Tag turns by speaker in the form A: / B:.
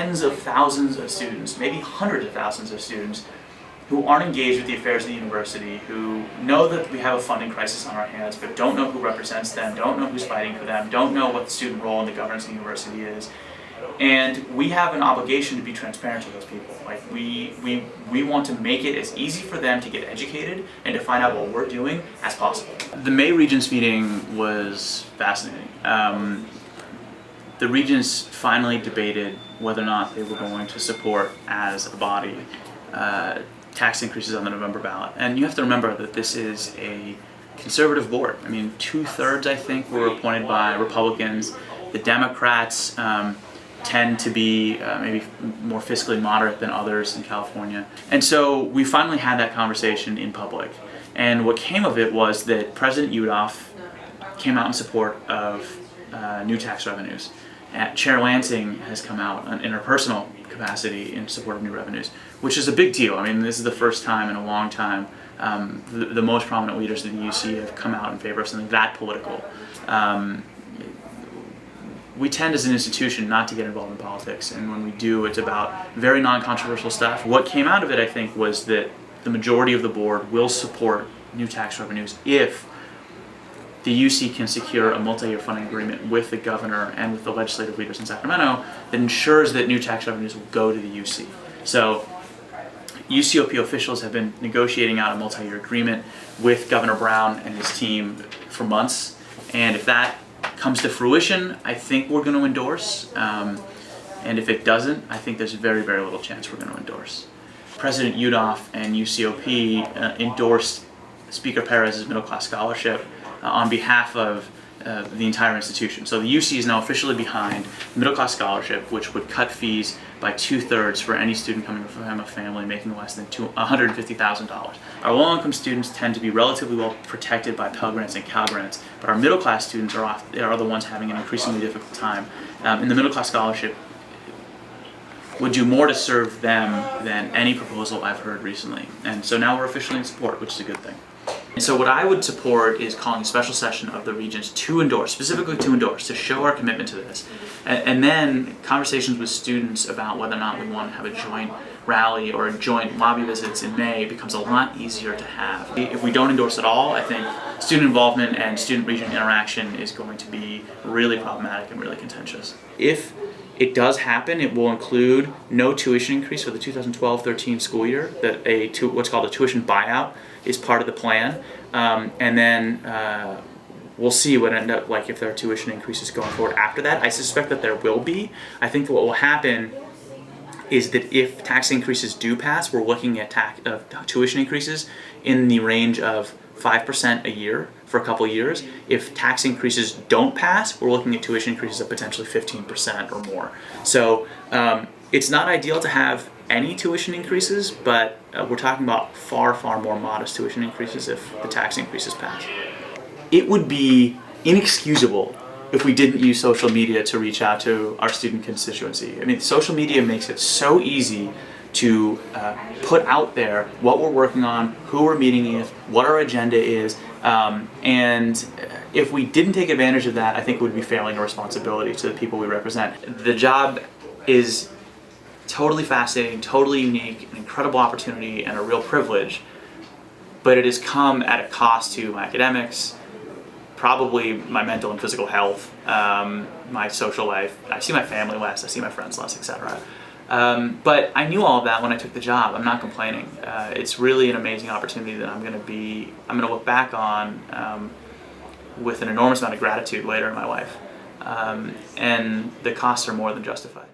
A: tens of thousands of students, maybe hundreds of thousands of students, who aren't engaged with the affairs of the university, who know that we have a funding crisis on our hands, but don't know who represents them, don't know who's fighting for them, don't know what the student role in the governance of the university is. And we have an obligation to be transparent to those people. Like we want to make it as easy for them to get educated and to find out what we're doing as possible. The May Regents meeting was fascinating. The Regents finally debated whether or not they were going to support, as a body, tax increases on the November ballot. And you have to remember that this is a conservative board. I mean, 2/3, I think, were appointed by Republicans. The Democrats tend to be maybe more fiscally moderate than others in California. And so we finally had that conversation in public. And what came of it was that President Yudof came out in support of new tax revenues. Chair Lansing has come out in her personal capacity in support of new revenues, which is a big deal. I mean, this is the first time in a long time the most prominent leaders of the UC have come out in favor of something that political. We tend as an institution not to get involved in politics, and when we do, it's about very non-controversial stuff. What came out of it, I think, was that the majority of the board will support new tax revenues if the UC can secure a multi-year funding agreement with the governor and with the legislative leaders in Sacramento that ensures that new tax revenues will go to the UC. So UCOP officials have been negotiating out a multi-year agreement with Governor Brown and his team for months, and if that comes to fruition, I think we're going to endorse, and if it doesn't, I think there's very, very little chance we're going to endorse. President Yudof and UCOP endorsed Speaker Perez's middle class scholarship on behalf of the entire institution. So the UC is now officially behind middle class scholarship, which would cut fees by 2/3 for any student coming from a family making less than $150,000. Our low-income students tend to be relatively well protected by Pell Grants and Cal Grants, but our middle class students are the ones having an increasingly difficult time. And the middle class scholarship would do more to serve them than any proposal I've heard recently. And so now we're officially in support, which is a good thing. And so what I would support is calling a special session of the Regents to endorse, specifically to endorse, to show our commitment to this. And then conversations with students about whether or not we want to have a joint rally or a joint lobby visits in May becomes a lot easier to have. If we don't endorse at all, I think student involvement and student-regent interaction is going to be really problematic and really contentious. If it does happen, it will include no tuition increase for the 2012-13 school year, that what's called a tuition buyout is part of the plan, and then we'll see what end up like if there are tuition increases going forward after that. I suspect that there will be. I think what will happen is that if tax increases do pass, we're looking at tuition increases in the range of 5% a year for a couple of years. If tax increases don't pass, we're looking at tuition increases of potentially 15% or more. So it's not ideal to have any tuition increases, but we're talking about far, far more modest tuition increases if the tax increases pass. It would be inexcusable if we didn't use social media to reach out to our student constituency. I mean, social media makes it so easy to put out there what we're working on, who we're meeting with, what our agenda is, and if we didn't take advantage of that, I think we would be failing a responsibility to the people we represent. The job is totally fascinating, totally unique, an incredible opportunity, and a real privilege, but it has come at a cost to my academics, probably my mental and physical health, my social life. I see my family less, I see my friends less, etc. But I knew all of that when I took the job. I'm not complaining. It's really an amazing opportunity that I'm going to look back on with an enormous amount of gratitude later in my life. And the costs are more than justified.